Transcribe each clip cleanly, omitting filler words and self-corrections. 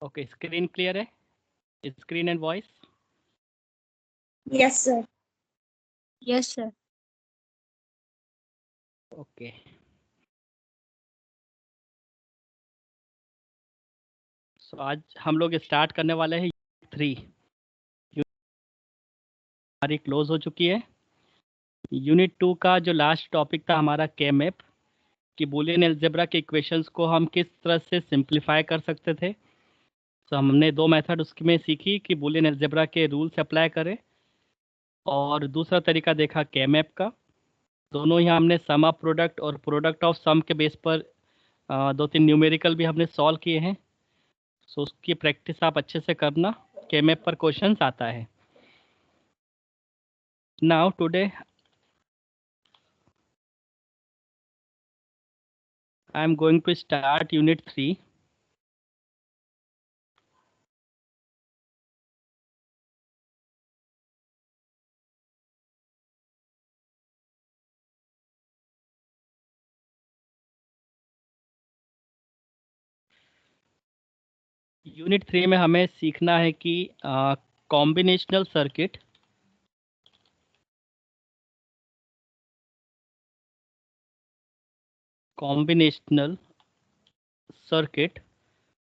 Okay, screen clear है? Screen and voice? Yes, sir. Yes, sir. Okay, so आज हम लोग स्टार्ट करने वाले हैं 3 हमारी क्लोज हो चुकी है। यूनिट 2 का जो लास्ट टॉपिक था हमारा के मैप कि बूलियन अलजेब्रा के इक्वेशंस को हम किस तरह से सिंप्लीफाई कर सकते थे। तो हमने 2 मेथड उसमें सीखी कि बूलियन अलजेब्रा के रूल्स अप्लाई करें, और दूसरा तरीका देखा के मैप का। दोनों ही हमने सम ऑफ प्रोडक्ट और प्रोडक्ट ऑफ सम के बेस पर 2-3 न्यूमेरिकल भी हमने सॉल्व किए हैं। सो उसकी प्रैक्टिस आप अच्छे से करना, के मैप पर क्वेश्चंस आता है। Now today I am going to start unit 3. Unit 3 में हमें सीखना है कि combinational circuit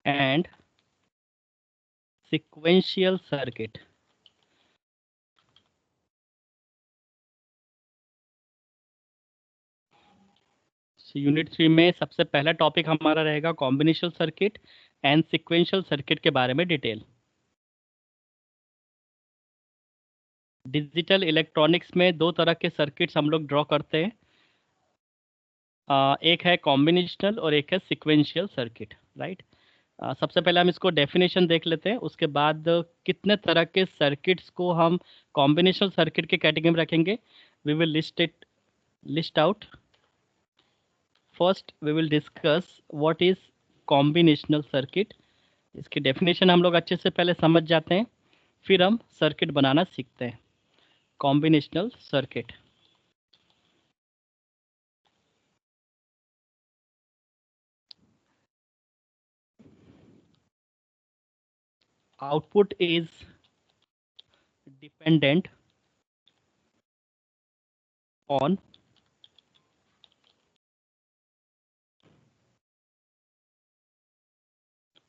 and sequential circuit. Unit 3 में सबसे पहला टॉपिक हमारा रहेगा combinational circuit and sequential circuit के बारे में डिटेल। डिजिटल इलेक्ट्रॉनिक्स में 2 तरह के सर्किट्स हम लोग ड्रॉ करते हैं, एक है कॉम्बिनेशनल और एक है सिक्वेंशियल सर्किट, राइट। सबसे पहले हम इसको डेफिनेशन देख लेते हैं, उसके बाद कितने तरह के सर्किट्स को हम कॉम्बिनेशनल सर्किट के कैटेगरी में रखेंगे we will list out. First we will discuss what is combinational circuit. इसकी डेफिनेशन हम लोग अच्छे से पहले समझ जाते हैं, फिर हम सर्किट बनाना सीखते हैं। Combinational circuit, output is dependent on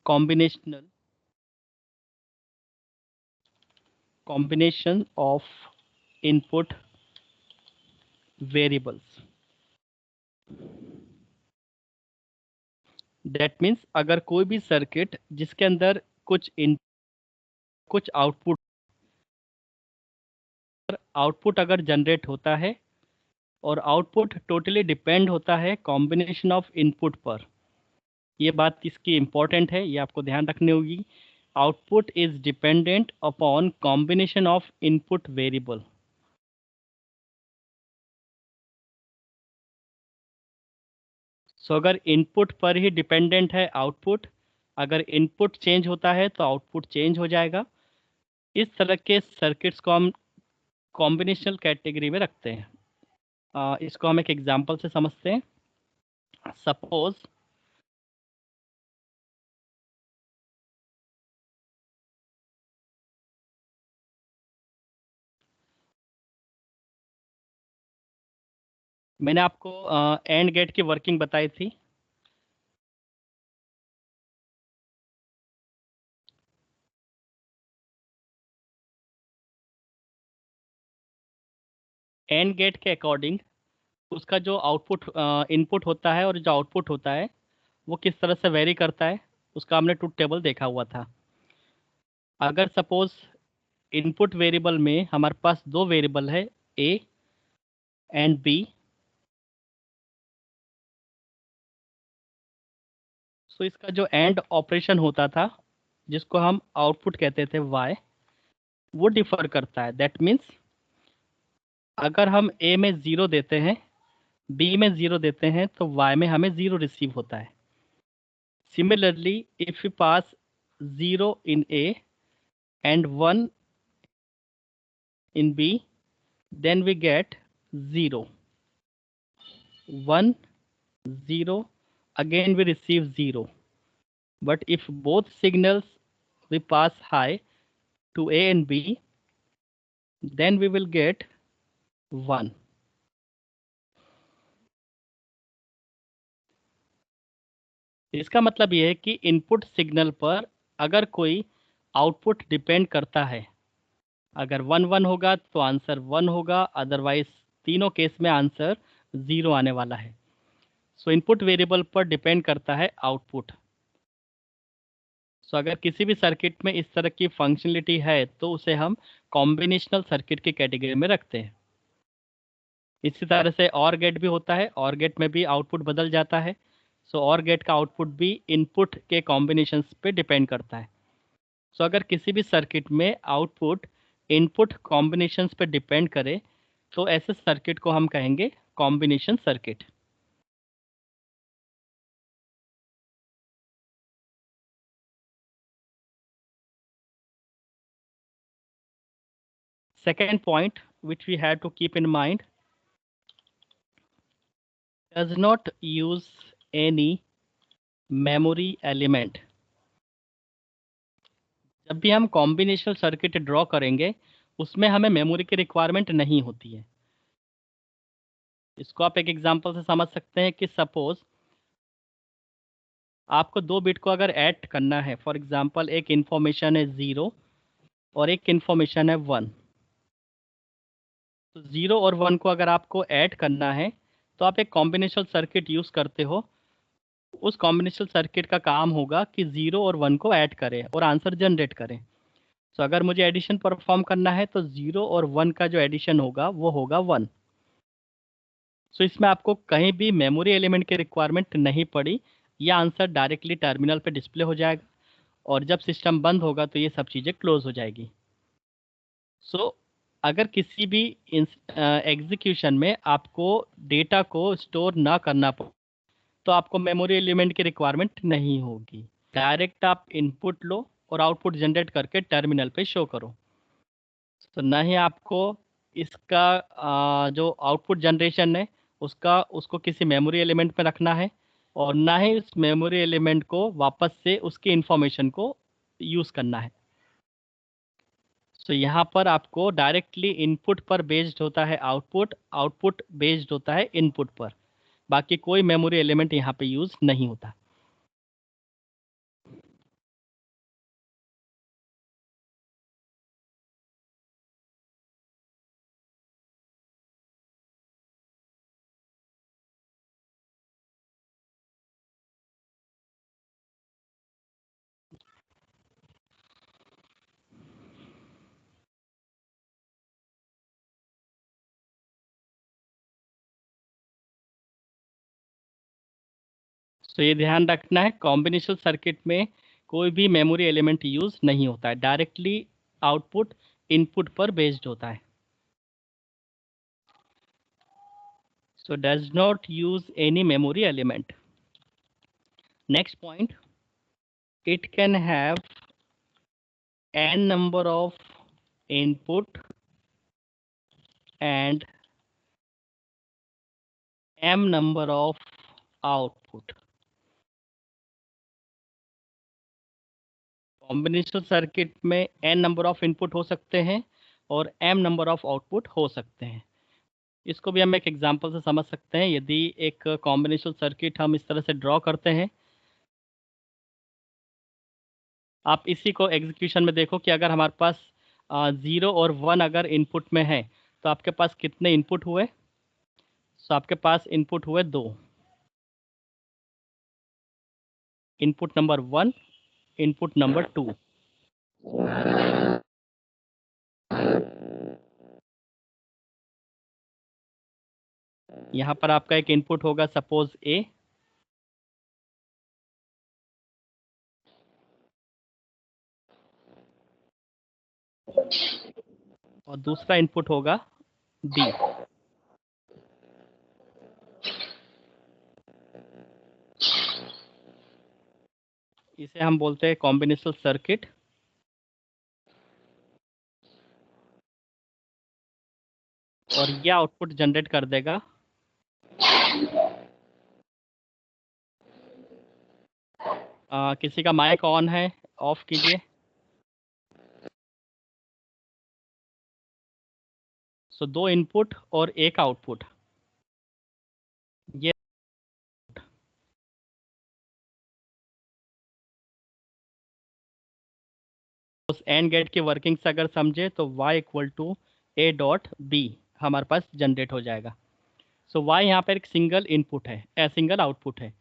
combination of input variables। That means अगर कोई भी सर्किट जिसके अंदर कुछ आउटपुट अगर जनरेट होता है और आउटपुट टोटली डिपेंड होता है कॉम्बिनेशन ऑफ इनपुट पर, ये बात इसकी इम्पोर्टेंट है, ये आपको ध्यान रखनी होगी। Output is dependent upon combination of input variable. So अगर इनपुट पर ही डिपेंडेंट है आउटपुट, अगर इनपुट चेंज होता है तो आउटपुट चेंज हो जाएगा। इस तरह के सर्किट्स को हम कॉम्बिनेशनल कैटेगरी में रखते हैं। इसको हम एक एग्जांपल से समझते हैं। सपोज मैंने आपको एंड गेट की वर्किंग बताई थी। एंड गेट के अकॉर्डिंग उसका जो आउटपुट इनपुट होता है और जो आउटपुट होता है वो किस तरह से वेरी करता है, उसका हमने ट्रुथ टेबल देखा हुआ था। अगर सपोज इनपुट वेरिएबल में हमारे पास 2 वेरिएबल है ए एंड बी, सो इसका जो एंड ऑपरेशन होता था जिसको हम आउटपुट कहते थे वाई, वो डिफर करता है। दैट मीन्स अगर हम ए में 0 देते हैं, बी में 0 देते हैं, तो वाई में हमें 0 रिसीव होता है। Similarly if you pass 0 in A and 1 in B, then we get 0, 1, 0, again we receive 0, but if both signals we pass high to A and B, then we will get 1. इसका मतलब यह है कि input signal पर अगर कोई output depend करता है, अगर 1 1 होगा तो आंसर 1 होगा, अदरवाइज तीनों केस में आंसर 0 आने वाला है। सो इनपुट वेरिएबल पर डिपेंड करता है आउटपुट। सो अगर किसी भी सर्किट में इस तरह की फंक्शनलिटी है तो उसे हम कॉम्बिनेशनल सर्किट की कैटेगरी में रखते हैं। इसी तरह से और गेट भी होता है, और गेट में भी आउटपुट बदल जाता है। सो और गेट का आउटपुट भी इनपुट के कॉम्बिनेशंस पे डिपेंड करता है। सो अगर किसी भी सर्किट में आउटपुट इनपुट कॉम्बिनेशंस पे डिपेंड करे तो ऐसे सर्किट को हम कहेंगे combination circuit. Second point which we have to keep in mind, does not use any memory element। जब भी हम कॉम्बिनेशनल सर्किट ड्रॉ करेंगे उसमें हमें मेमोरी की रिक्वायरमेंट नहीं होती है। इसको आप एक एग्जांपल से समझ सकते हैं कि सपोज आपको 2 बिट को अगर ऐड करना है, फॉर एग्जांपल एक इंफॉर्मेशन है 0 और एक इंफॉर्मेशन है 1। तो 0 और 1 को अगर आपको ऐड करना है तो आप एक कॉम्बिनेशनल सर्किट यूज़ करते हो। उस कॉम्बिनेशनल सर्किट का काम होगा कि 0 और 1 को ऐड करें और आंसर जनरेट करें। तो अगर मुझे एडिशन परफॉर्म करना है तो 0 और 1 का जो एडिशन होगा वो होगा 1। सो इसमें आपको कहीं भी मेमोरी एलिमेंट की रिक्वायरमेंट नहीं पड़ी, यह आंसर डायरेक्टली टर्मिनल पे डिस्प्ले हो जाएगा और जब सिस्टम बंद होगा तो ये सब चीज़ें क्लोज हो जाएगी। सो अगर किसी भी एग्जीक्यूशन में आपको डेटा को स्टोर ना करना पड़े तो आपको मेमोरी एलिमेंट की रिक्वायरमेंट नहीं होगी। डायरेक्ट आप इनपुट लो और आउटपुट जनरेट करके टर्मिनल पे शो करो। तो ना ही आपको इसका जो आउटपुट जनरेशन है उसको किसी मेमोरी एलिमेंट में रखना है और ना ही उस मेमोरी एलिमेंट को वापस से उसकी इंफॉर्मेशन को यूज़ करना है। सो यहाँ पर आपको डायरेक्टली इनपुट पर बेस्ड होता है आउटपुट, आउटपुट बेस्ड होता है इनपुट पर। बाकी कोई मेमोरी एलिमेंट यहाँ पे यूज़ नहीं होता। तो ये ध्यान रखना है, कॉम्बिनेशनल सर्किट में कोई भी मेमोरी एलिमेंट यूज़ नहीं होता है, डायरेक्टली आउटपुट इनपुट पर बेस्ड होता है। So does not use any memory element. Next point, it can have n number of input and m number of output। Combinational circuit में n नंबर ऑफ इनपुट हो सकते हैं और m number of output हो सकते हैं। इसको भी हम एक एग्जांपल से समझ सकते हैं। यदि एक कॉम्बिनेशनल सर्किट हम इस तरह से ड्रॉ करते हैं, आप इसी को एग्जीक्यूशन में देखो कि अगर हमारे पास 0 और 1 अगर इनपुट में है तो आपके पास कितने इनपुट हुए? सो आपके पास इनपुट हुए 2। Input number 1, input number 2। यहाँ पर आपका एक इनपुट होगा सपोज ए और दूसरा इनपुट होगा बी। इसे हम बोलते हैं कॉम्बिनेशनल सर्किट। और ये आउटपुट जनरेट कर देगा किसी का माइक ऑन है, ऑफ कीजिए। सो दो इनपुट और एक आउटपुट, ये उस एंड गेट की वर्किंग से अगर समझे तो y equal to a dot b हमारे पास जनरेट हो जाएगा। सो y यहाँ पर एक सिंगल इनपुट है, सिंगल आउटपुट है।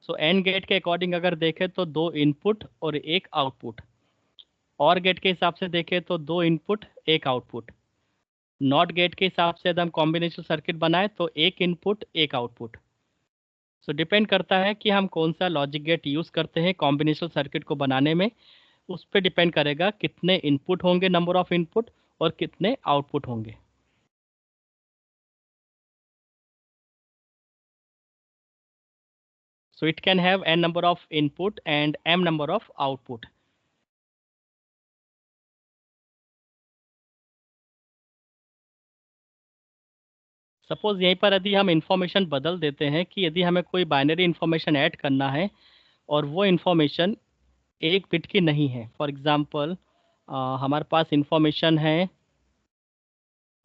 सो एंड गेट के अकॉर्डिंग अगर देखें तो दो इनपुट और एक आउटपुट। और गेट के हिसाब से देखें तो दो इनपुट एक आउटपुट। नॉट गेट के हिसाब से यदि हम कॉम्बिनेशन सर्किट बनाए तो एक इनपुट एक आउटपुट। सो डिपेंड करता है कि हम कौन सा लॉजिक गेट यूज़ करते हैं कॉम्बिनेशन सर्किट को बनाने में। उस पर डिपेंड करेगा कितने इनपुट होंगे, नंबर ऑफ इनपुट, और कितने आउटपुट होंगे। So it can have n number of input and m number of output. Suppose यहीं पर यदि हम इंफॉर्मेशन बदल देते हैं कि यदि हमें कोई बाइनरी इंफॉर्मेशन ऐड करना है और वो इंफॉर्मेशन एक बिट की नहीं है। फॉर एग्जांपल हमारे पास इंफॉर्मेशन है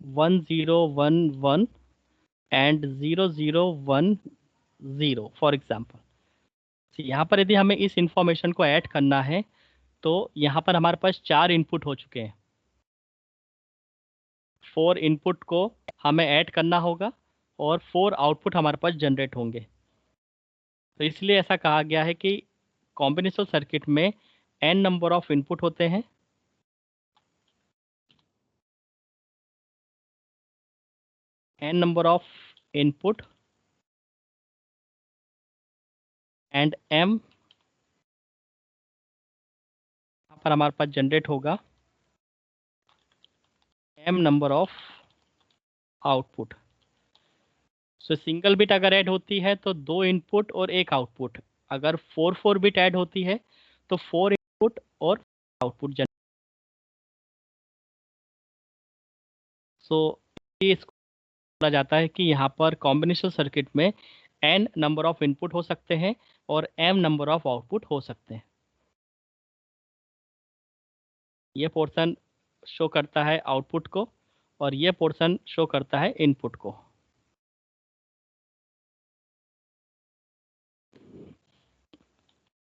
1011 एंड 0010 फॉर एग्जांपल। यहाँ पर यदि हमें इस इंफॉर्मेशन को ऐड करना है तो यहाँ पर हमारे पास चार इनपुट हो चुके हैं। 4 इनपुट को हमें ऐड करना होगा और 4 आउटपुट हमारे पास जनरेट होंगे। तो इसलिए ऐसा कहा गया है कि कॉम्बिनेशन सर्किट में n नंबर ऑफ इनपुट होते हैं n number of input and m यहाँ पर हमारे पास जनरेट होगा m number of output. So single bit अगर ऐड होती है तो दो इनपुट और एक आउटपुट। अगर 4 बिट ऐड होती है तो 4 इनपुट और आउटपुट जनरेट। सो इसको बोला जाता है कि यहाँ पर कॉम्बिनेशन सर्किट में n नंबर ऑफ इनपुट हो सकते हैं और m नंबर ऑफ आउटपुट हो सकते हैं। ये पोर्शन शो करता है आउटपुट को और ये पोर्शन शो करता है इनपुट को।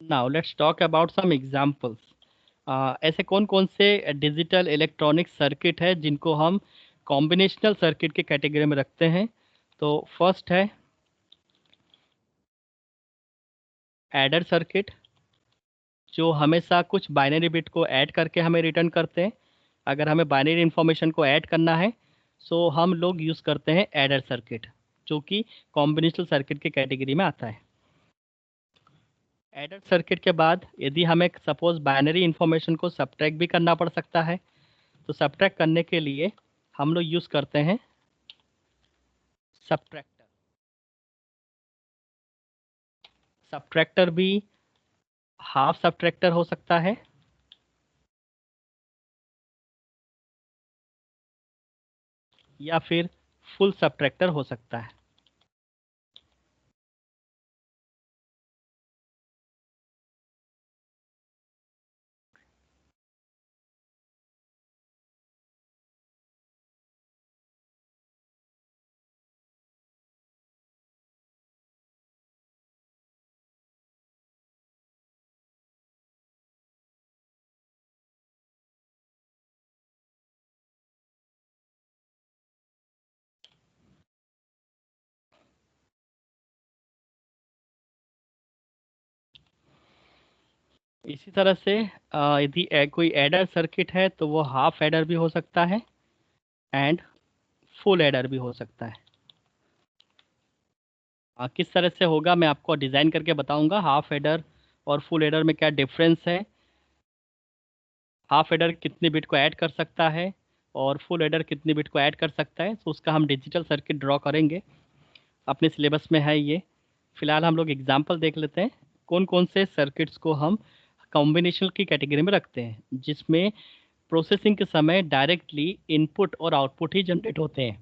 Now let's talk about some examples. ऐसे कौन कौन से डिजिटल इलेक्ट्रॉनिक सर्किट है जिनको हम कॉम्बिनेशनल सर्किट के कैटेगरी में रखते हैं। तो फर्स्ट है एडर सर्किट, जो हमेशा कुछ बाइनरी बिट को ऐड करके हमें रिटर्न करते हैं। अगर हमें बाइनरी इंफॉर्मेशन को ऐड करना है सो हम लोग यूज़ करते हैं एडर सर्किट, जो कि कॉम्बिनेशनल सर्किट के कैटेगरी में आता है। एडर सर्किट के बाद यदि हमें सपोज बाइनरी इंफॉर्मेशन को सब्ट्रैक्ट भी करना पड़ सकता है तो सब्ट्रैक्ट करने के लिए हम लोग यूज़ करते हैं सब्ट्रैक्टर। सब्ट्रैक्टर भी हाफ सब्ट्रैक्टर हो सकता है या फिर फुल सब्ट्रैक्टर हो सकता है। इसी तरह से यदि कोई एडर सर्किट है तो वो हाफ एडर भी हो सकता है एंड फुल एडर भी हो सकता है। किस तरह से होगा मैं आपको डिज़ाइन करके बताऊंगा हाफ एडर और फुल एडर में क्या डिफरेंस है। हाफ एडर कितनी बिट को ऐड कर सकता है और फुल एडर कितनी बिट को ऐड कर सकता है, तो उसका हम डिजिटल सर्किट ड्रॉ करेंगे। अपने सिलेबस में है ये। फिलहाल हम लोग एग्जाम्पल देख लेते हैं कौन कौन से सर्किट्स को हम कॉम्बिनेशन की कैटेगरी में रखते हैं, जिसमें प्रोसेसिंग के समय डायरेक्टली इनपुट और आउटपुट ही जनरेट होते हैं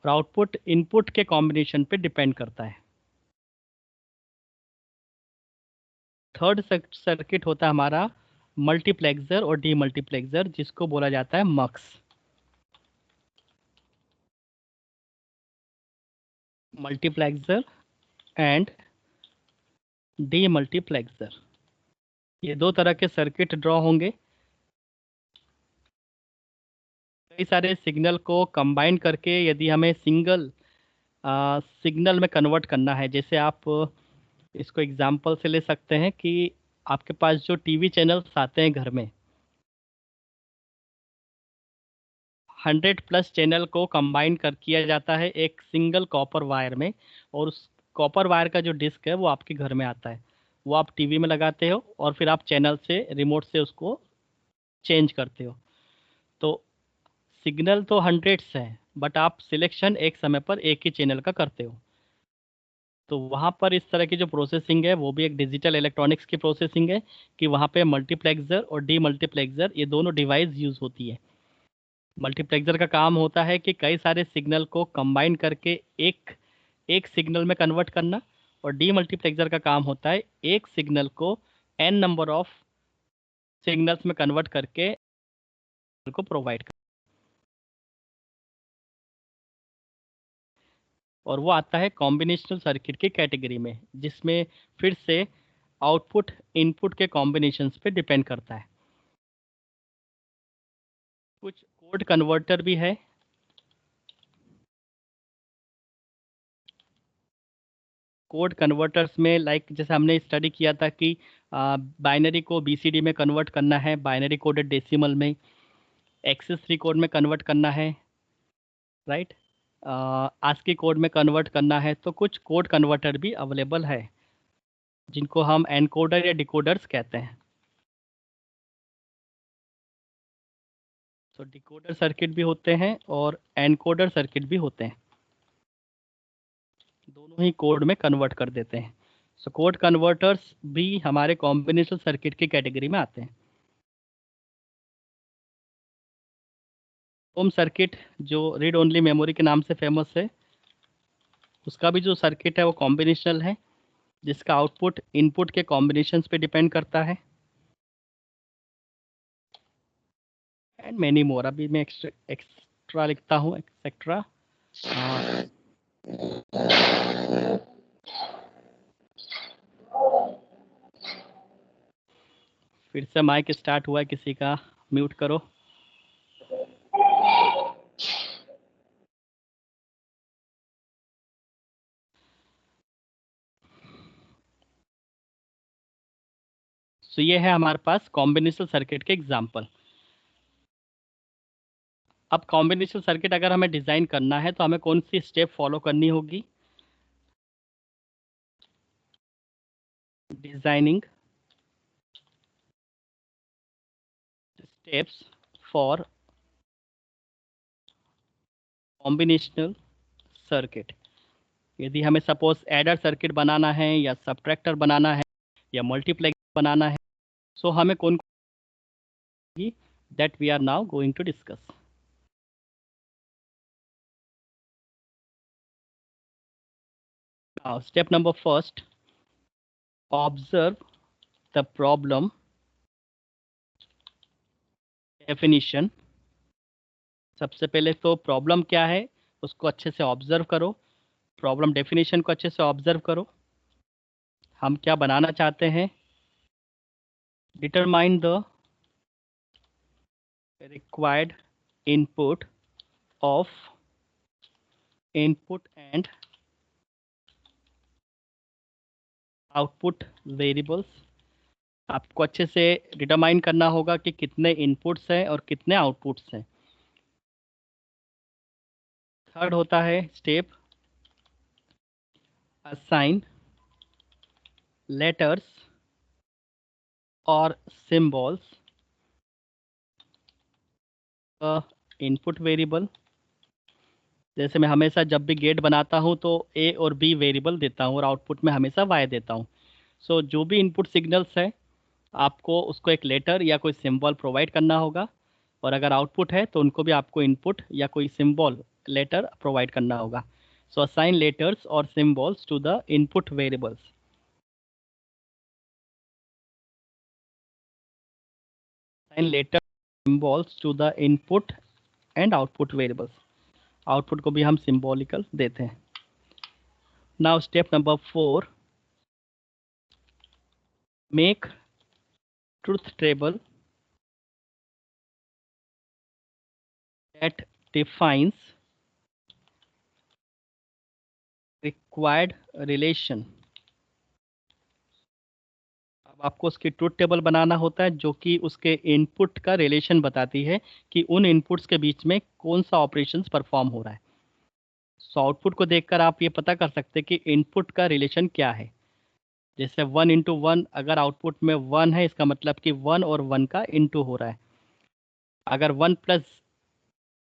और आउटपुट इनपुट के कॉम्बिनेशन पे डिपेंड करता है। थर्ड सर्किट होता है हमारा मल्टीप्लेक्सर और डीमल्टीप्लेक्सर, जिसको बोला जाता है मक्स। मल्टीप्लेक्सर एंड डीमल्टीप्लेक्सर, ये दो तरह के सर्किट ड्रॉ होंगे। कई सारे सिग्नल को कंबाइन करके यदि हमें सिंगल सिग्नल में कन्वर्ट करना है, जैसे आप इसको एग्जांपल से ले सकते हैं कि आपके पास जो टीवी चैनल्स आते हैं घर में, 100+ चैनल को कंबाइन कर किया जाता है एक सिंगल कॉपर वायर में, और उस कॉपर वायर का जो डिस्क है वो आपके घर में आता है। वो आप टीवी में लगाते हो और फिर आप चैनल से रिमोट से उसको चेंज करते हो। तो सिग्नल तो हंड्रेड्स हैं, बट आप सिलेक्शन एक समय पर एक ही चैनल का करते हो। तो वहाँ पर इस तरह की जो प्रोसेसिंग है वो भी एक डिजिटल इलेक्ट्रॉनिक्स की प्रोसेसिंग है, कि वहाँ पे मल्टीप्लेक्सर और डीमल्टीप्लेक्सर ये दोनों डिवाइस यूज़ होती है। मल्टीप्लेक्सर का काम होता है कि कई सारे सिग्नल को कंबाइन करके एक एक सिग्नल में कन्वर्ट करना, और डीमल्टीप्लेक्सर का काम होता है एक सिग्नल को n नंबर ऑफ सिग्नल्स में कन्वर्ट करके को प्रोवाइड कर, और वो आता है कॉम्बिनेशनल सर्किट की कैटेगरी में, जिसमें फिर से आउटपुट इनपुट के कॉम्बिनेशंस पे डिपेंड करता है। कुछ कोड कन्वर्टर भी है। कोड कन्वर्टर्स में लाइक जैसे हमने स्टडी किया था कि बाइनरी को बीसीडी में कन्वर्ट करना है, बाइनरी कोडेड डेसिमल में, एक्सेस 3 कोड में कन्वर्ट करना है, राइट, आस्की कोड में कन्वर्ट करना है। तो कुछ कोड कन्वर्टर भी अवेलेबल है जिनको हम एनकोडर या डिकोडर्स कहते हैं। तो डिकोडर सर्किट भी होते हैं और एनकोडर सर्किट भी होते हैं, दोनों ही कोड में कन्वर्ट कर देते हैं। सो कोड कन्वर्टर्स भी हमारे कॉम्बिनेशनल सर्किट की कैटेगरी में आते हैं। होम सर्किट जो रीड ओनली मेमोरी के नाम से फेमस है, उसका भी जो सर्किट है वो कॉम्बिनेशनल है, जिसका आउटपुट इनपुट के कॉम्बिनेशंस पे डिपेंड करता है, एंड मैनी मोर। अभी मैं एक्स्ट्रा लिखता हूँ, एक्सेट्रा। फिर से माइक स्टार्ट हुआ है किसी का, म्यूट करो। तो ये है हमारे पास कॉम्बिनेशनल सर्किट के एग्जांपल। अब कॉम्बिनेशनल सर्किट अगर हमें डिज़ाइन करना है तो हमें कौन सी स्टेप फॉलो करनी होगी? Designing steps for combinational circuit. यदि हमें सपोज एडर सर्किट बनाना है या सबट्रैक्टर बनाना है या मल्टीप्लेक्स बनाना है, सो हमें कौन that we are now going to discuss. Step number first, observe the problem definition. सबसे पहले तो प्रॉब्लम क्या है उसको अच्छे से ऑब्जर्व करो, प्रॉब्लम डेफिनेशन को अच्छे से ऑब्जर्व करो। हम क्या बनाना चाहते हैं? Determine the required input of input and output variables। आपको अच्छे से डिटरमाइन करना होगा कि कितने इनपुट्स हैं और कितने आउटपुट्स हैं। थर्ड होता है स्टेप, असाइन लेटर्स और सिंबल्स इनपुट वेरिएबल। जैसे मैं हमेशा जब भी गेट बनाता हूँ तो ए और बी वेरिएबल देता हूँ और आउटपुट में हमेशा वाई देता हूँ। सो जो भी इनपुट सिग्नल्स है आपको उसको एक लेटर या कोई सिंबल प्रोवाइड करना होगा, और अगर आउटपुट है तो उनको भी आपको इनपुट या कोई सिंबल लेटर प्रोवाइड करना होगा। सो असाइन लेटर्स और symbols to the input variables. assign later symbols to the input and output variables. Output को भी हम सिंबॉलिकल देते हैं. Now step number 4, make truth table that defines required relation. अब आपको उसकी ट्रूथ टेबल बनाना होता है जो कि उसके इनपुट का रिलेशन बताती है कि उन इनपुट्स के बीच में कौन सा ऑपरेशंस परफॉर्म हो रहा है. सो आउटपुट को देखकर आप ये पता कर सकते हैं कि इनपुट का रिलेशन क्या है. जैसे 1:1, अगर आउटपुट में 1 है इसका मतलब कि 1 और 1 का इंटू हो रहा है. अगर 1 +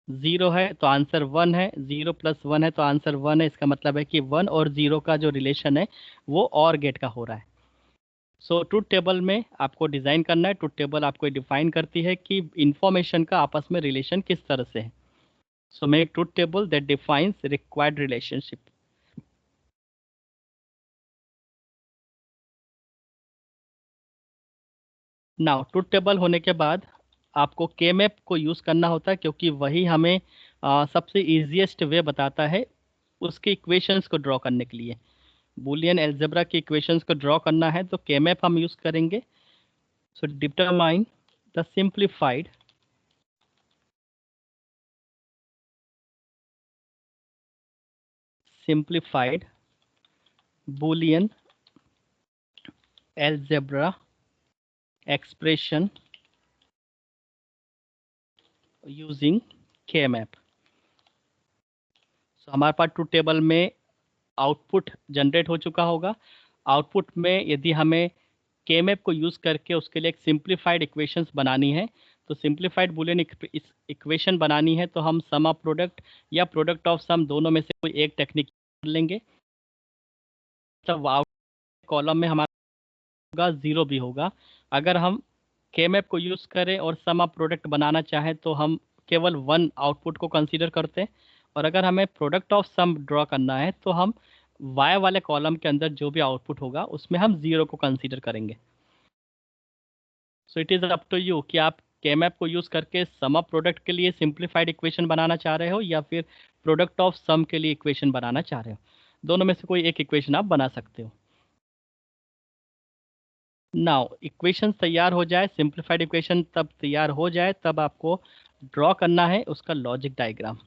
0 है तो आंसर 1 है, 0 + 1 है तो आंसर 1 है. इसका मतलब है कि 1 और 0 का जो रिलेशन है वो और गेट का हो रहा है. सो ट्रूथ टेबल में आपको डिज़ाइन करना है. ट्रूथ टेबल आपको डिफाइन करती है कि इंफॉर्मेशन का आपस में रिलेशन किस तरह से है. So make truth table that defines required relationship. Now truth table होने के बाद आपको के मैप को यूज़ करना होता है क्योंकि वही हमें सबसे ईजीएस्ट वे बताता है उसके इक्वेशंस को ड्रॉ करने के लिए. बूलियन एल्जेब्रा की इक्वेशंस को ड्रॉ करना है तो के मैप हम यूज़ करेंगे. So determine the simplified Boolean algebra expression using K-map. So हमारे पास ट्रूथ टेबल में आउटपुट जनरेट हो चुका होगा. आउटपुट में यदि हमें K-map को यूज़ करके उसके लिए एक सिंप्लीफाइड इक्वेशंस बनानी है तो सिंप्लीफाइड बूलियन इक्वेशन बनानी है तो हम सम ऑफ प्रोडक्ट या प्रोडक्ट ऑफ सम दोनों में से कोई एक टेक्निक कर लेंगे. तब आउट कॉलम में हमारा होगा 0 भी होगा. अगर हम K-map को यूज़ करें और सम ऑफ प्रोडक्ट बनाना चाहें तो हम केवल 1 आउटपुट को कंसीडर करते हैं. और अगर हमें प्रोडक्ट ऑफ सम ड्रॉ करना है तो हम y वाले कॉलम के अंदर जो भी आउटपुट होगा उसमें हम 0 को कंसीडर करेंगे. So it is up to you कि आप K-map को यूज़ करके सम ऑफ प्रोडक्ट के लिए सिंप्लीफाइड इक्वेशन बनाना चाह रहे हो या फिर प्रोडक्ट ऑफ सम के लिए इक्वेशन बनाना चाह रहे हो. दोनों में से कोई एक इक्वेशन आप बना सकते हो. नाउ इक्वेशन तैयार हो जाए, सिंप्लीफाइड इक्वेशन तब तैयार हो जाए तब आपको ड्रॉ करना है उसका लॉजिक डायग्राम.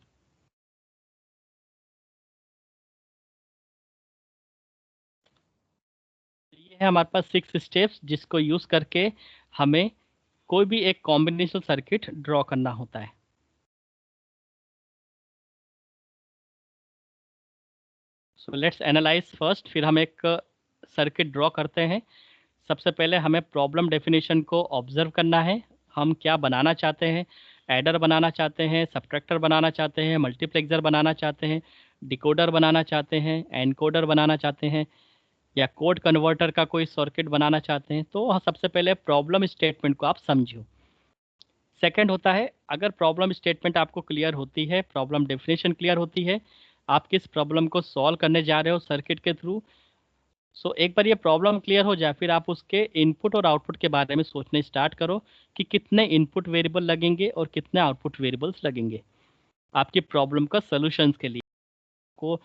ये है हमारे पास 6 स्टेप्स जिसको यूज़ करके हमें कोई भी एक कॉम्बिनेशन सर्किट ड्रॉ करना होता है. So let's analyse first. फिर हम एक सर्किट ड्रॉ करते हैं. सबसे पहले हमें प्रॉब्लम डेफिनेशन को ऑब्जर्व करना है. हम क्या बनाना चाहते हैं. एडर बनाना चाहते हैं, सब्ट्रैक्टर बनाना चाहते हैं, मल्टीप्लेक्सर बनाना चाहते हैं, डिकोडर बनाना चाहते हैं, एनकोडर बनाना चाहते हैं या कोड कन्वर्टर का कोई सर्किट बनाना चाहते हैं. तो सबसे पहले प्रॉब्लम स्टेटमेंट को आप समझो. सेकंड होता है अगर प्रॉब्लम स्टेटमेंट आपको क्लियर होती है, प्रॉब्लम डेफिनेशन क्लियर होती है, आप किस प्रॉब्लम को सॉल्व करने जा रहे हो सर्किट के थ्रू. सो एक बार ये प्रॉब्लम क्लियर हो जाए फिर आप उसके इनपुट और आउटपुट के बारे में सोचने स्टार्ट करो कि कितने इनपुट वेरिएबल लगेंगे और कितने आउटपुट वेरिएबल्स लगेंगे आपकी प्रॉब्लम का सॉल्यूशंस के लिए. को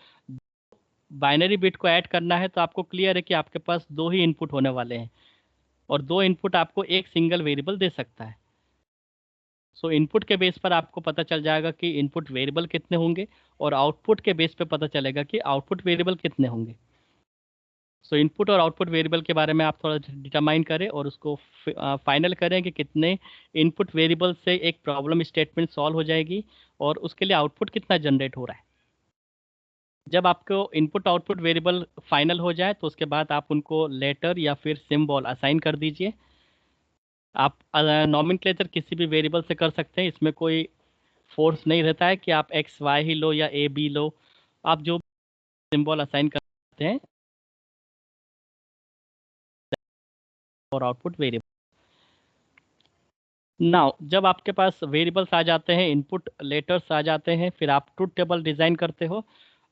बाइनरी बिट को ऐड करना है तो आपको क्लियर है कि आपके पास 2 ही इनपुट होने वाले हैं और 2 इनपुट आपको एक सिंगल वेरिएबल दे सकता है. सो इनपुट के बेस पर आपको पता चल जाएगा कि इनपुट वेरिएबल कितने होंगे और आउटपुट के बेस पे पता चलेगा कि आउटपुट वेरिएबल कितने होंगे. सो इनपुट और आउटपुट वेरिएबल के बारे में आप थोड़ा डिटरमाइन करें और उसको फाइनल करें कि कितने इनपुट वेरिएबल से एक प्रॉब्लम स्टेटमेंट सॉल्व हो जाएगी और उसके लिए आउटपुट कितना जनरेट हो रहा है. जब आपको इनपुट आउटपुट वेरिएबल फाइनल हो जाए तो उसके बाद आप उनको लेटर या फिर सिंबल असाइन कर दीजिए. आप नॉमेनक्लेचर किसी भी वेरिएबल से कर सकते हैं. इसमें कोई फोर्स नहीं रहता है कि आप एक्स वाई ही लो या ए बी लो. आप जो सिंबल असाइन कर सकते हैं और आउटपुट वेरिएबल. नाउ जब आपके पास वेरिएबल्स आ जाते हैं, इनपुट लेटर्स आ जाते हैं, फिर आप ट्रूथ टेबल डिज़ाइन करते हो.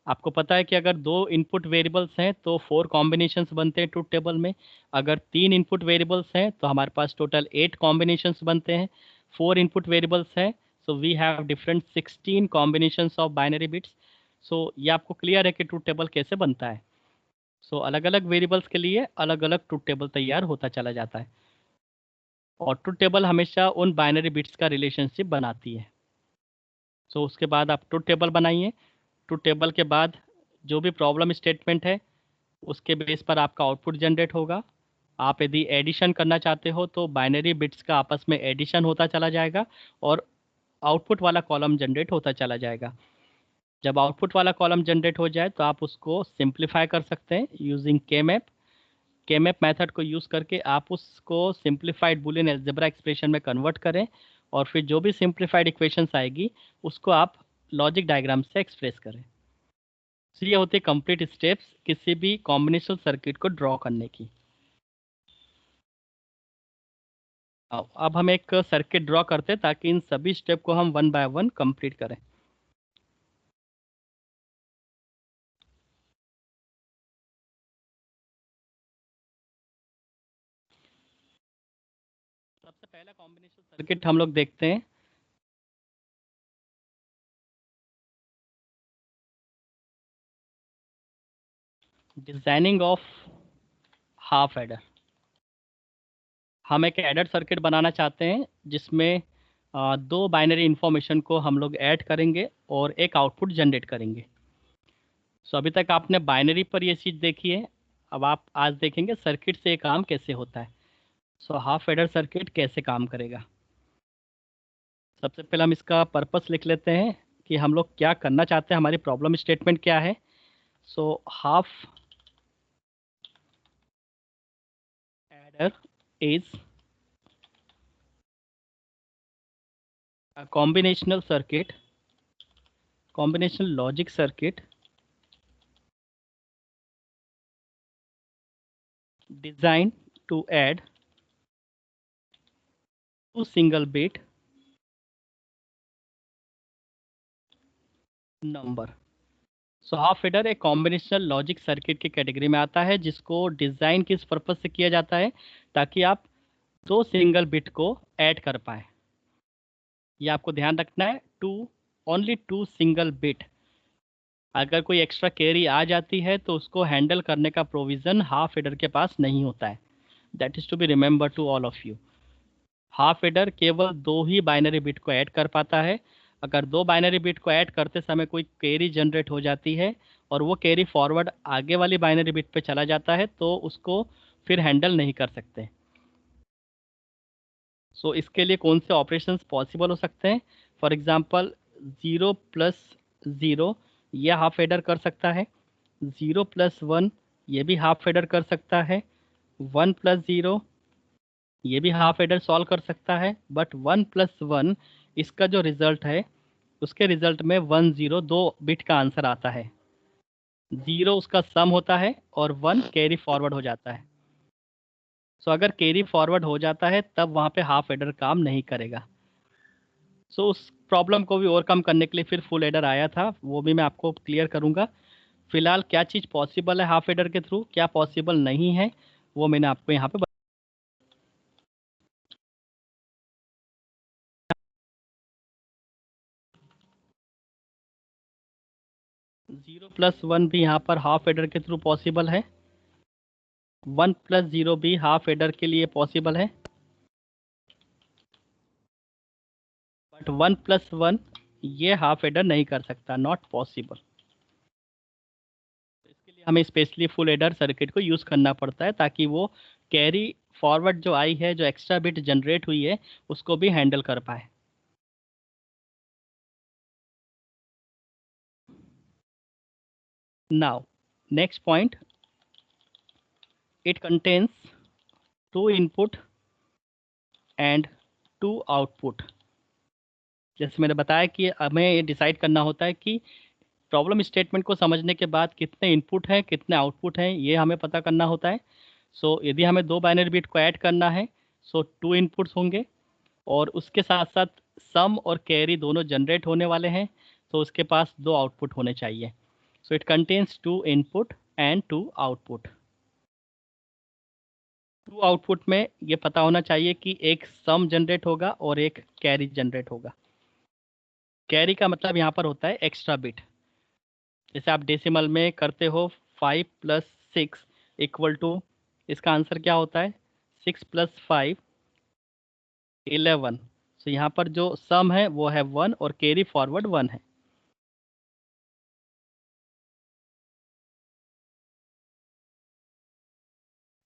आपको पता है कि अगर 2 इनपुट वेरिएबल्स हैं तो 4 कॉम्बिनेशंस बनते हैं ट्रूथ टेबल में। अगर 3 इनपुट वेरिएबल्स हैं तो हमारे पास टोटल 8 कॉम्बिनेशंस बनते हैं। 4 इनपुट वेरिएबल्स हैं, so we have different 16 combinations of binary bits. So ये आपको क्लियर है कि ट्रूथ टेबल कैसे बनता है। सो अलग अलग वेरिएबल्स के लिए अलग अलग ट्रूथ टेबल तैयार होता चला जाता है, और ट्रूथ टेबल हमेशा उन बाइनरी बिट्स का रिलेशनशिप बनाती है। सो उसके बाद आप ट्रूथ टेबल बनाइए। ट्रूथ टेबल के बाद जो भी प्रॉब्लम स्टेटमेंट है उसके बेस पर आपका आउटपुट जनरेट होगा। आप यदि एडिशन करना चाहते हो तो बाइनरी बिट्स का आपस में एडिशन होता चला जाएगा और आउटपुट वाला कॉलम जनरेट होता चला जाएगा। जब आउटपुट वाला कॉलम जनरेट हो जाए तो आप उसको सिंप्लीफाई कर सकते हैं यूजिंग केमैप। केमैप मेथड को यूज़ करके आप उसको सिंप्लीफाइड बूलियन अलजेब्रा एक्सप्रेशन में कन्वर्ट करें, और फिर जो भी सिंप्लीफाइड इक्वेशंस आएगी उसको आप लॉजिक डायग्राम से एक्सप्रेस करें। तो ये होते कंप्लीट स्टेप्स किसी भी कॉम्बिनेशनल सर्किट को ड्रॉ करने की। अब हम एक सर्किट ड्रॉ करते हैं ताकि इन सभी स्टेप को हम 1 बाय 1 कंप्लीट करें। सबसे पहला कॉम्बिनेशन सर्किट हम लोग देखते हैं। Designing of half adder. हम एक एडर सर्किट बनाना चाहते हैं जिसमें दो बाइनरी इंफॉर्मेशन को हम लोग ऐड करेंगे और एक आउटपुट जनरेट करेंगे। सो अभी तक आपने बाइनरी पर ये चीज़ देखी है, अब आप आज देखेंगे सर्किट से ये काम कैसे होता है। सो हाफ एडर सर्किट कैसे काम करेगा। सबसे पहले हम इसका पर्पस लिख लेते हैं कि हम लोग क्या करना चाहते हैं, हमारी प्रॉब्लम स्टेटमेंट क्या है। So half adder is a combinational circuit, combinational logic circuit designed to add two single bit number। So half adder एक कॉम्बिनेशनल लॉजिक सर्किट की कैटेगरी में आता है जिसको डिज़ाइन किस पर्पज से किया जाता है, ताकि आप दो सिंगल बिट को ऐड कर पाए। ये आपको ध्यान रखना है, ओनली टू सिंगल बिट। अगर कोई एक्स्ट्रा कैरी आ जाती है तो उसको हैंडल करने का प्रोविज़न हाफ एडर के पास नहीं होता है। That is to be remember to all of you. Half adder केवल दो ही बाइनरी बिट को ऐड कर पाता है। अगर दो बाइनरी बिट को ऐड करते समय कोई कैरी जनरेट हो जाती है और वो कैरी फॉरवर्ड आगे वाली बाइनरी बिट पे चला जाता है तो उसको फिर हैंडल नहीं कर सकते। सो इसके लिए कौन से ऑपरेशंस पॉसिबल हो सकते हैं। फॉर एग्जांपल 0+0 ये हाफ एडर कर सकता है। 0+1 ये भी हाफ एडर कर सकता है। 1+0 ये भी हाफ एडर सॉल्व कर सकता है। बट 1+1 इसका जो रिजल्ट है उसके रिजल्ट में 1 0 दो बिट का आंसर आता है। 0 उसका सम होता है और 1 कैरी फॉरवर्ड हो जाता है। सो अगर कैरी फॉरवर्ड हो जाता है तब वहाँ पे हाफ एडर काम नहीं करेगा। सो उस प्रॉब्लम को भी ओवरकम करने के लिए फिर फुल एडर आया था, वो भी मैं आपको क्लियर करूँगा। फिलहाल क्या चीज़ पॉसिबल है हाफ एडर के थ्रू, क्या पॉसिबल नहीं है, वो मैंने आपको यहाँ पे 0+1 भी यहाँ पर हाफ एडर के थ्रू पॉसिबल है। 1+0 भी हाफ एडर के लिए पॉसिबल है। बट 1+1 ये हाफ एडर नहीं कर सकता, नॉट पॉसिबल। इसके लिए हमें स्पेशली फुल एडर सर्किट को यूज़ करना पड़ता है ताकि वो कैरी फॉरवर्ड जो आई है, जो एक्स्ट्रा बिट जनरेट हुई है, उसको भी हैंडल कर पाए। Now next point, it contains two input and two output. जैसे मैंने बताया कि हमें ये डिसाइड करना होता है कि प्रॉब्लम स्टेटमेंट को समझने के बाद कितने इनपुट हैं कितने आउटपुट हैं, ये हमें पता करना होता है। सो यदि हमें दो बाइनरी बिट को ऐड करना है सो 2 इनपुट्स होंगे और उसके साथ साथ सम और कैरी दोनों जनरेट होने वाले हैं, तो उसके पास दो आउटपुट होने चाहिए। So it contains 2 input and 2 output. 2 output में ये पता होना चाहिए कि एक सम जनरेट होगा और एक कैरी जनरेट होगा। कैरी का मतलब यहाँ पर होता है एक्स्ट्रा बिट। जैसे आप डेसिमल में करते हो 5 + 6 = इसका आंसर क्या होता है 6 + 5 11। तो यहाँ पर जो सम है वो है 1 और कैरी फॉरवर्ड 1 है।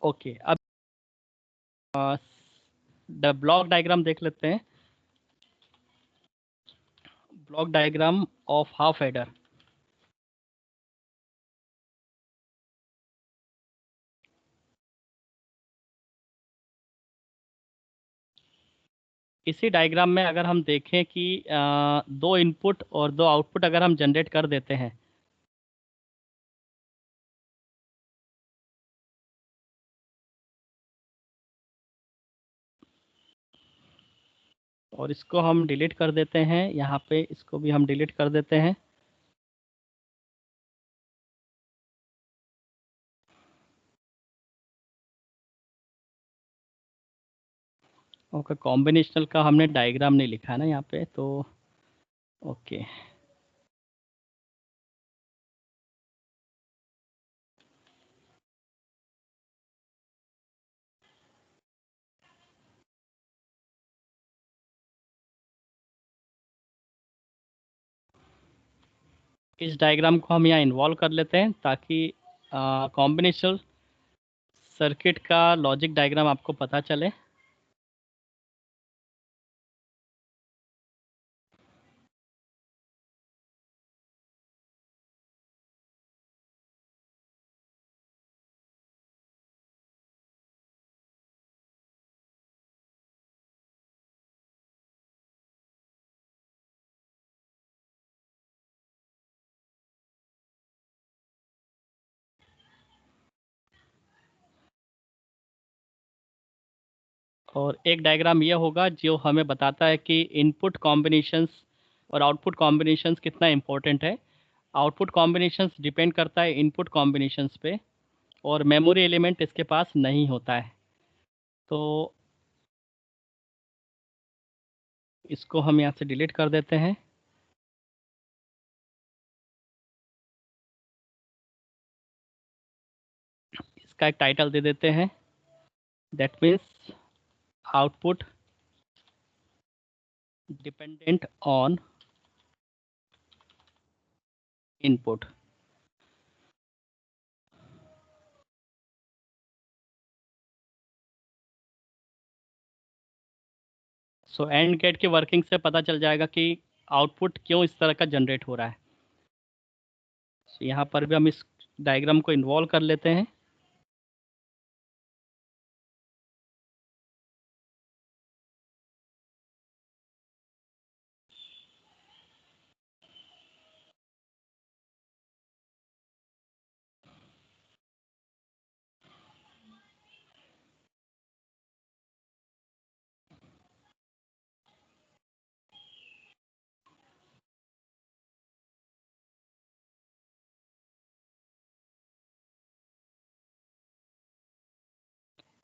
ओके, अब द ब्लॉक डायग्राम देख लेते हैं। Block diagram of half adder. इसी डायग्राम में अगर हम देखें कि 2 इनपुट और 2 आउटपुट अगर हम जनरेट कर देते हैं और इसको हम डिलीट कर देते हैं, यहाँ पे इसको भी हम डिलीट कर देते हैं। ओके, कॉम्बिनेशनल का हमने डायग्राम नहीं लिखा है ना यहाँ पे, तो ओके। इस डायग्राम को हम यहाँ इन्वॉल्व कर लेते हैं ताकि कॉम्बिनेशनल सर्किट का लॉजिक डायग्राम आपको पता चले। और एक डायग्राम ये होगा जो हमें बताता है कि इनपुट कॉम्बिनेशंस और आउटपुट कॉम्बिनेशंस कितना इम्पोर्टेंट है। आउटपुट कॉम्बिनेशंस डिपेंड करता है इनपुट कॉम्बिनेशंस पे, और मेमोरी एलिमेंट इसके पास नहीं होता है। तो इसको हम यहाँ से डिलीट कर देते हैं। इसका एक टाइटल दे देते हैं, that means output dependent on input. So AND gate की वर्किंग से पता चल जाएगा कि आउटपुट क्यों इस तरह का जनरेट हो रहा है। so, यहाँ पर भी हम इस डायग्राम को इन्वॉल्व कर लेते हैं।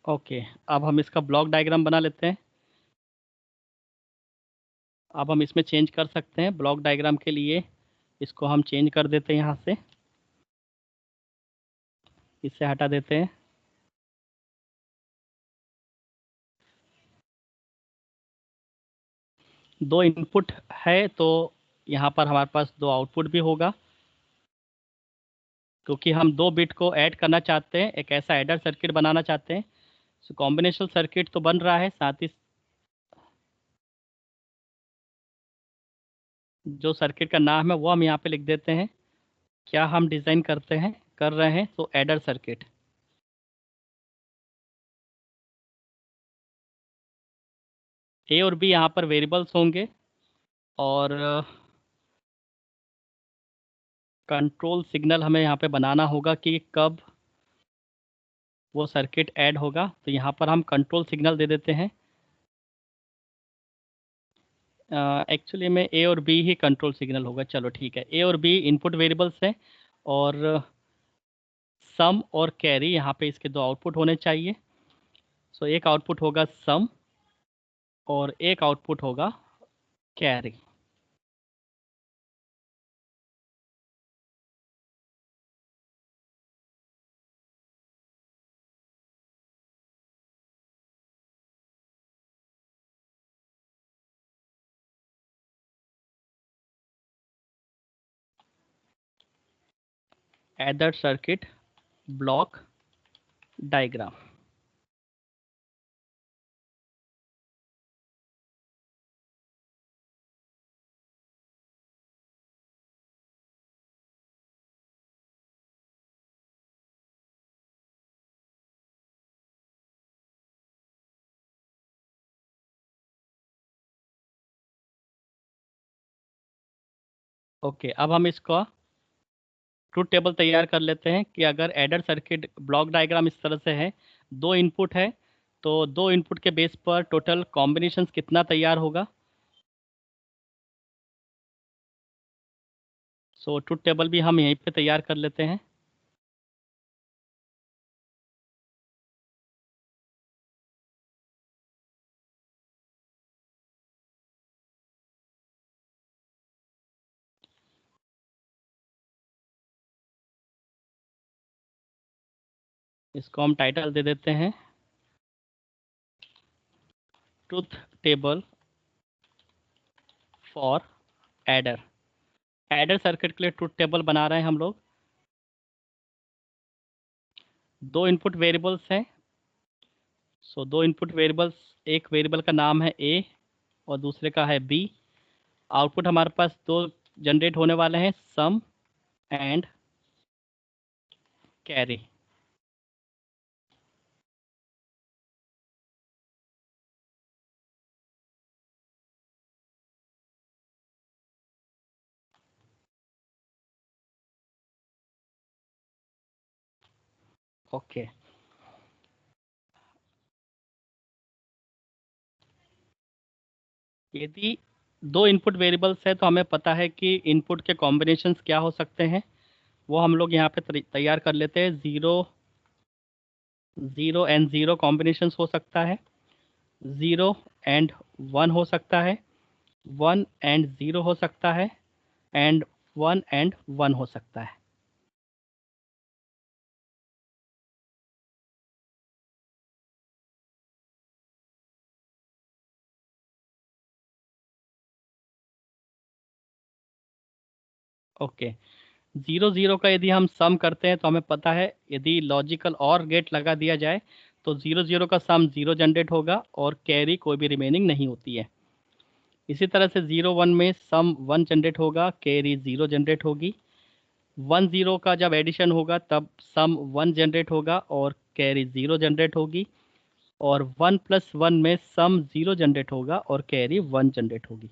ओके, अब हम इसका ब्लॉक डायग्राम बना लेते हैं। अब हम इसमें चेंज कर सकते हैं ब्लॉक डायग्राम के लिए। इसको हम चेंज कर देते हैं, यहाँ से इससे हटा देते हैं। दो इनपुट है तो यहाँ पर हमारे पास 2 आउटपुट भी होगा, क्योंकि हम 2 बिट को ऐड करना चाहते हैं, एक ऐसा एडर सर्किट बनाना चाहते हैं। सो कॉम्बिनेशनल सर्किट तो बन रहा है, साथ ही जो सर्किट का नाम है वो हम यहाँ पे लिख देते हैं। क्या हम डिज़ाइन कर रहे हैं तो एडर सर्किट। ए और बी यहाँ पर वेरिएबल्स होंगे, और कंट्रोल सिग्नल हमें यहाँ पे बनाना होगा कि कब वो सर्किट ऐड होगा। तो यहाँ पर हम कंट्रोल सिग्नल दे देते हैं। एक्चुअली में ए और बी ही कंट्रोल सिग्नल होगा। चलो ठीक है, ए और बी इनपुट वेरिएबल्स हैं और सम और कैरी, यहाँ पे इसके दो आउटपुट होने चाहिए। सो एक आउटपुट होगा सम और एक आउटपुट होगा carry. Adder circuit block diagram. Okay, अब हम इसका ट्रुथ टेबल तैयार कर लेते हैं कि अगर एडर सर्किट ब्लॉक डायग्राम इस तरह से है, दो इनपुट है, तो दो इनपुट के बेस पर टोटल कॉम्बिनेशंस कितना तैयार होगा। सो ट्रुथ टेबल भी हम यहीं पे तैयार कर लेते हैं। इसको हम टाइटल दे देते हैं truth table for adder. Adder circuit के लिए ट्रुथ टेबल बना रहे हैं हम लोग। दो इनपुट वेरिएबल्स हैं। सो दो इनपुट वेरिएबल्स, एक वेरिएबल का नाम है ए और दूसरे का है बी। आउटपुट हमारे पास दो जनरेट होने वाले हैं, सम एंड कैरी। ओके, यदि दो इनपुट वेरिएबल्स है तो हमें पता है कि इनपुट के कॉम्बिनेशंस क्या हो सकते हैं। वो हम लोग यहाँ पे तैयार कर लेते हैं। Zero zero and zero combinations हो सकता है, ज़ीरो एंड वन हो सकता है, वन एंड ज़ीरो हो सकता है, एंड वन एंड वन हो सकता है। ओके, ज़ीरो ज़ीरो का यदि हम सम करते हैं तो हमें पता है यदि लॉजिकल और गेट लगा दिया जाए तो ज़ीरो ज़ीरो का सम ज़ीरो जनरेट होगा और कैरी कोई भी रिमेनिंग नहीं होती है। इसी तरह से ज़ीरो वन में सम वन जनरेट होगा, कैरी ज़ीरो जनरेट होगी। वन ज़ीरो का जब एडिशन होगा तब सम वन जनरेट होगा और कैरी ज़ीरो जनरेट होगी। और वन प्लस वन में सम ज़ीरो जनरेट होगा और कैरी वन जनरेट होगी।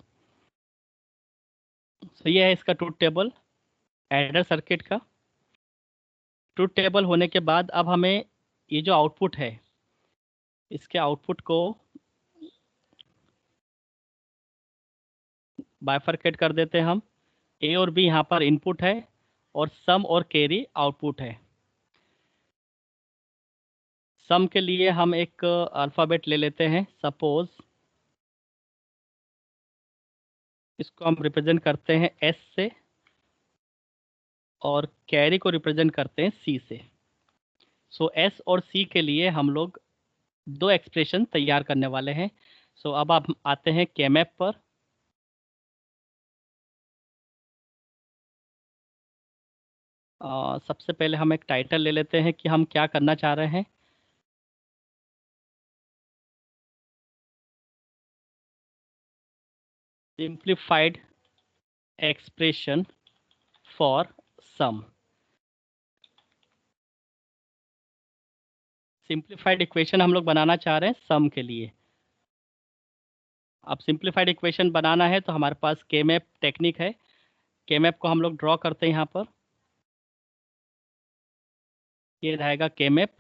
तो ये है इसका ट्रुथ टेबल एडर सर्किट का। ट्रुथ टेबल होने के बाद अब हमें ये जो आउटपुट है, इसके आउटपुट को बाइफरकेट कर देते हैं हम। ए और बी यहाँ पर इनपुट है और सम और कैरी आउटपुट है। सम के लिए हम एक अल्फ़ाबेट ले लेते हैं, सपोज इसको हम रिप्रेजेंट करते हैं एस से और कैरी को रिप्रेजेंट करते हैं सी से। सो एस और सी के लिए हम लोग दो एक्सप्रेशन तैयार करने वाले हैं। सो अब आप आते हैं केमैप पर। सबसे पहले हम एक टाइटल ले लेते हैं कि हम क्या करना चाह रहे हैं। Simplified expression for sum. Simplified equation हम लोग बनाना चाह रहे हैं सम के लिए। अब सिंप्लीफाइड इक्वेशन बनाना है तो हमारे पास केमैप टेक्निक है। केमैप को हम लोग ड्रॉ करते हैं यहाँ पर। ये रहेगा केमैप।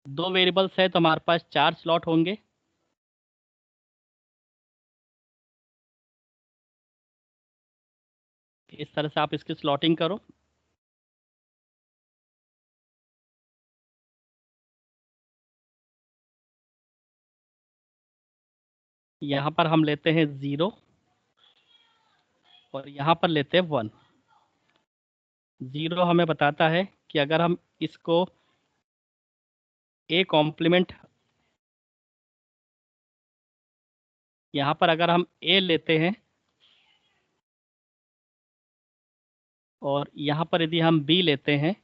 दो वेरिएबल्स है तो हमारे पास चार स्लॉट होंगे। इस तरह से आप इसकी स्लॉटिंग करो। यहाँ पर हम लेते हैं 0 और यहाँ पर लेते हैं 1। 0 हमें बताता है कि अगर हम इसको ए कॉम्प्लीमेंट, यहाँ पर अगर हम ए लेते हैं और यहाँ पर यदि हम बी लेते हैं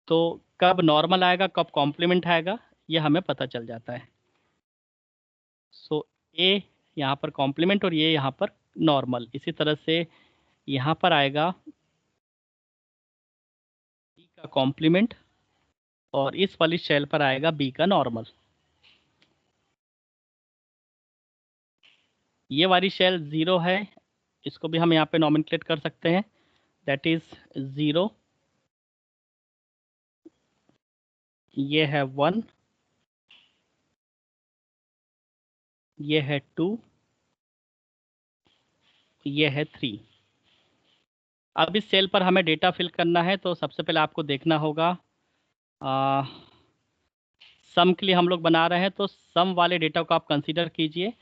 तो कब नॉर्मल आएगा कब कॉम्प्लीमेंट आएगा ये हमें पता चल जाता है। सो ए यहाँ पर कॉम्प्लीमेंट और ये यहाँ पर नॉर्मल। इसी तरह से यहाँ पर आएगा बी का कॉम्प्लीमेंट और इस वाली शेल पर आएगा बी का नॉर्मल। ये वाली शेल 0 है, इसको भी हम यहाँ पे नॉमेनक्लेट कर सकते हैं, दैट इज 0। ये है 1, ये है 2, ये है 3। अब इस सेल पर हमें डेटा फिल करना है तो सबसे पहले आपको देखना होगा सम के लिए हम लोग बना रहे हैं तो सम वाले डेटा को आप कंसीडर कीजिए।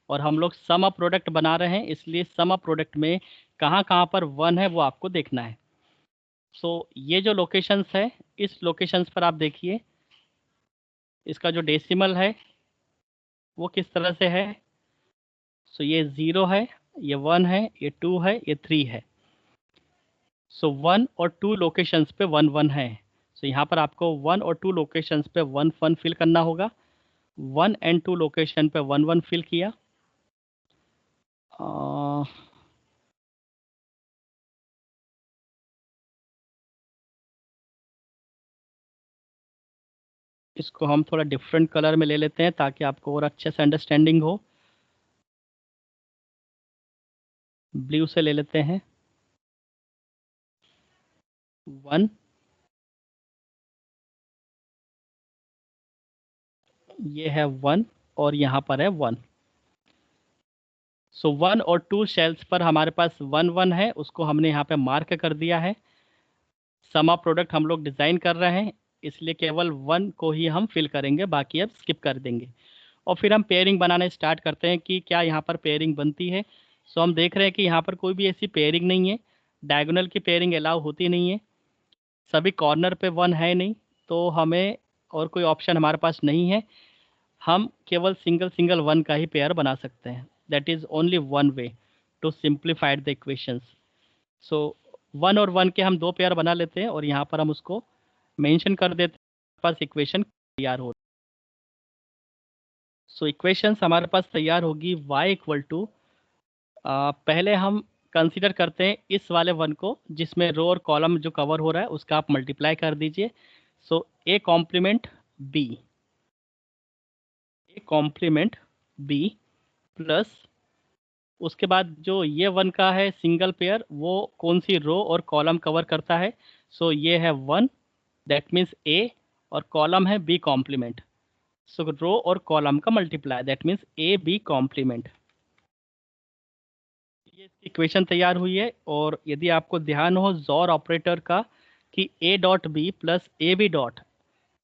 और हम लोग सम अप प्रोडक्ट बना रहे हैं इसलिए सम अप प्रोडक्ट में कहाँ कहाँ पर 1 है वो आपको देखना है। सो ये जो लोकेशंस है इस लोकेशंस पर आप देखिए इसका जो डेसिमल है वो किस तरह से है। सो ये 0 है, ये 1 है, ये 2 है, ये 3 है। सो 1 और 2 लोकेशंस पे 1 1 है। सो यहाँ पर आपको 1 और 2 लोकेशंस पे 1 1 फिल करना होगा। 1 एंड 2 लोकेशन पे 1 1 फिल किया। अ, इसको हम थोड़ा डिफरेंट कलर में ले लेते हैं ताकि आपको और अच्छे से अंडरस्टैंडिंग हो। ब्लू से ले लेते हैं 1, ये है 1 और यहाँ पर है 1। सो 1 और 2 शेल्स पर हमारे पास 1 1 है, उसको हमने यहाँ पे मार्क कर दिया है। समा प्रोडक्ट हम लोग डिज़ाइन कर रहे हैं इसलिए केवल 1 को ही हम फिल करेंगे, बाकी अब स्किप कर देंगे। और फिर हम पेयरिंग बनाना स्टार्ट करते हैं कि क्या यहाँ पर पेयरिंग बनती है। सो हम देख रहे हैं कि यहाँ पर कोई भी ऐसी पेयरिंग नहीं है, डायगोनल की पेयरिंग अलाउ होती नहीं है, सभी कॉर्नर पे 1 है नहीं, तो हमें और कोई ऑप्शन हमारे पास नहीं है। हम केवल सिंगल सिंगल 1 का ही पेयर बना सकते हैं। That is only one way to simplified the equations. So 1 और 1 के हम 2 पेयर बना लेते हैं और यहाँ पर हम उसको मेंशन कर देते हैं, पास इक्वेशन तैयार हो। सो इक्वेशंस हमारे पास तैयार होगी y इक्वल टू, पहले हम कंसीडर करते हैं इस वाले 1 को जिसमें रो और कॉलम जो कवर हो रहा है उसका आप मल्टीप्लाई कर दीजिए। So A complement B, A complement B plus उसके बाद जो ये 1 का है सिंगल पेयर वो कौन सी रो और कॉलम कवर करता है। सो ये है 1, दैट मीन्स ए, और कॉलम है बी कॉम्प्लीमेंट। सो रो और कॉलम का multiply that means A B complement. ये इसकी इक्वेशन तैयार हुई है। और यदि आपको ध्यान हो जॉर ऑपरेटर का कि A dot B plus A B dot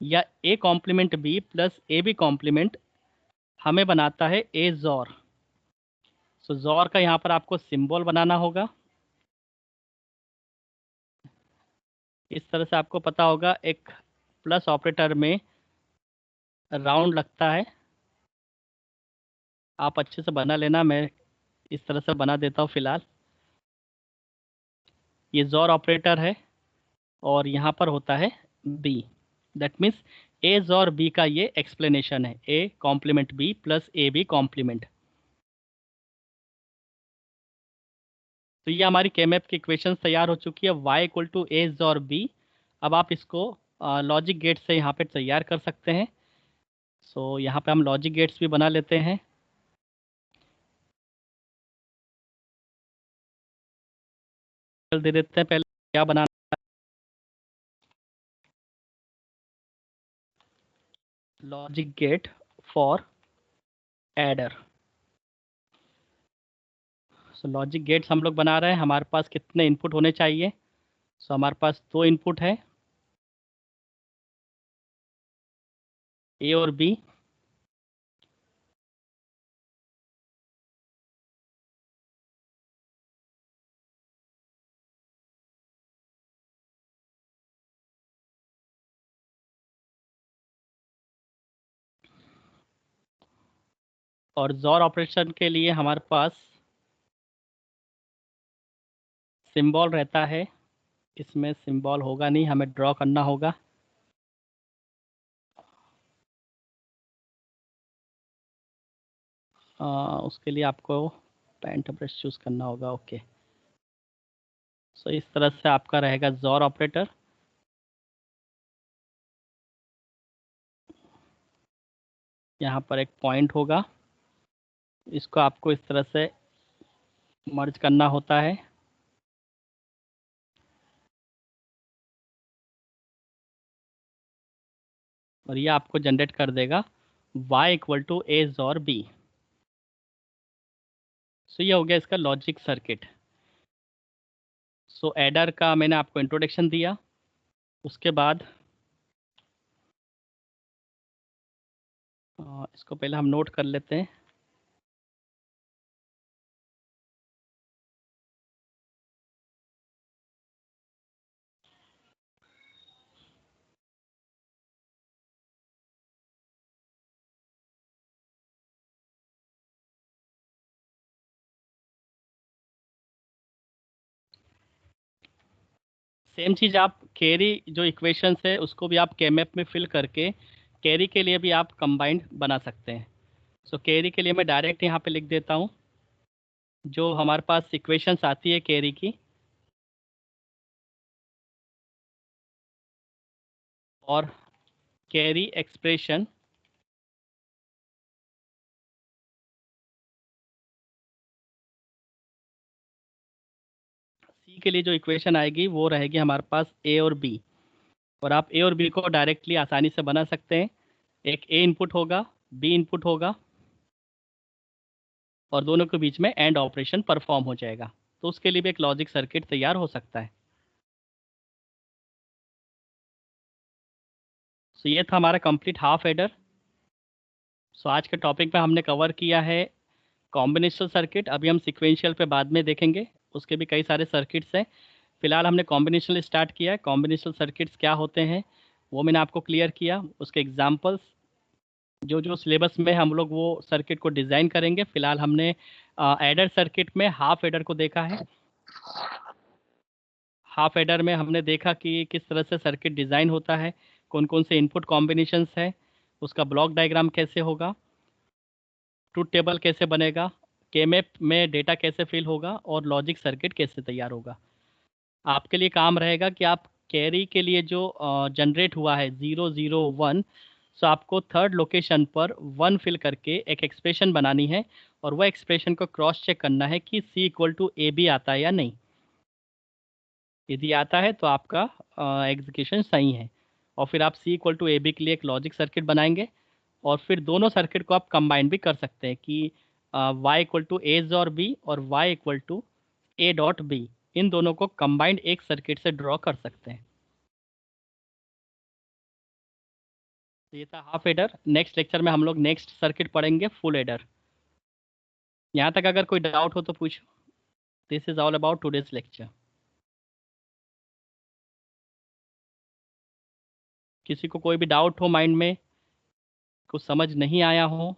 या A complement B plus A B complement हमें बनाता है ए जॉर। सो जॉर का यहाँ पर आपको सिंबल बनाना होगा। इस तरह से आपको पता होगा एक प्लस ऑपरेटर में राउंड लगता है, आप अच्छे से बना लेना, मैं इस तरह से बना देता हूँ फिलहाल। ये जॉर ऑपरेटर है और यहाँ पर होता है B, that means A XOR B का ये एक्सप्लेनेशन है, A complement B plus A B complement. तो ये हमारी केमैप की इक्वेशन तैयार हो चुकी है, y equal to A XOR B. अब आप इसको लॉजिक गेट से यहाँ पे तैयार कर सकते हैं। सो यहाँ पे हम लॉजिक गेट्स भी बना लेते हैं। दे देते हैं पहले क्या बनाना, logic gate for adder. So logic gates हम लोग बना रहे हैं, हमारे पास कितने इनपुट होने चाहिए। सो हमारे पास 2 इनपुट है, ए और बी। और जोर ऑपरेशन के लिए हमारे पास सिंबल रहता है। इसमें सिंबल होगा नहीं, हमें ड्रॉ करना होगा। उसके लिए आपको पेंट ब्रश चूज़ करना होगा। ओके, सो इस तरह से आपका रहेगा जोर ऑपरेटर। यहाँ पर एक पॉइंट होगा, इसको आपको इस तरह से मर्ज करना होता है। और ये आपको जनरेट कर देगा y इक्वल टू ए जोर बी। सो ये हो गया इसका लॉजिक सर्किट। सो एडर का मैंने आपको इंट्रोडक्शन दिया। उसके बाद इसको पहले हम नोट कर लेते हैं। सेम चीज़ आप कैरी जो इक्वेशंस है उसको भी आप केमैप में फिल करके कैरी के लिए भी आप कंबाइंड बना सकते हैं। सो कैरी के लिए मैं डायरेक्ट यहाँ पे लिख देता हूँ जो हमारे पास इक्वेशंस आती है कैरी की, और कैरी एक्सप्रेशन सी के लिए जो इक्वेशन आएगी वो रहेगी हमारे पास ए और बी। और आप ए और बी को डायरेक्टली आसानी से बना सकते हैं। एक ए इनपुट होगा, बी इनपुट होगा, और दोनों के बीच में एंड ऑपरेशन परफॉर्म हो जाएगा। तो उसके लिए भी एक लॉजिक सर्किट तैयार हो सकता है। सो ये था हमारा कंप्लीट हाफ एडर। सो आज के टॉपिक में हमने कवर किया है कॉम्बिनेशनल सर्किट। अभी हम सिक्वेंशियल पे बाद में देखेंगे, उसके भी कई सारे सर्किट्स हैं। फिलहाल हमने कॉम्बिनेशनल स्टार्ट किया है। कॉम्बिनेशनल सर्किट्स क्या होते हैं वो मैंने आपको क्लियर किया, उसके एग्जांपल्स जो जो सिलेबस में हम लोग वो सर्किट को डिज़ाइन करेंगे। फिलहाल हमने एडर सर्किट में हाफ एडर को देखा है। हाफ एडर में हमने देखा कि किस तरह से सर्किट डिज़ाइन होता है, कौन कौन से इनपुट कॉम्बिनेशंस है, उसका ब्लॉक डायग्राम कैसे होगा, ट्रूथ टेबल कैसे बनेगा, केमेप में डेटा कैसे फिल होगा, और लॉजिक सर्किट कैसे तैयार होगा। आपके लिए काम रहेगा कि आप कैरी के लिए जो जनरेट हुआ है 0 0 1, सो आपको थर्ड लोकेशन पर 1 फिल करके एक एक्सप्रेशन बनानी है, और वह एक्सप्रेशन को क्रॉस चेक करना है कि सी इक्वल टू ए बी आता है या नहीं। यदि आता है तो आपका एग्जीक्यूशन सही है। और फिर आप सी इक्वल टू ए बी के लिए एक लॉजिक सर्किट बनाएंगे, और फिर दोनों सर्किट को आप कंबाइन भी कर सकते हैं कि वाई इक्वल टू ए और बी और Y equal to A dot B, इन दोनों को कंबाइंड एक सर्किट से ड्रॉ कर सकते हैं। तो ये था हाफ एडर। नेक्स्ट लेक्चर में हम लोग नेक्स्ट सर्किट पढ़ेंगे फुल एडर। यहाँ तक अगर कोई डाउट हो तो पूछो। This is all about today's lecture. किसी को कोई भी डाउट हो माइंड में, कुछ समझ नहीं आया हो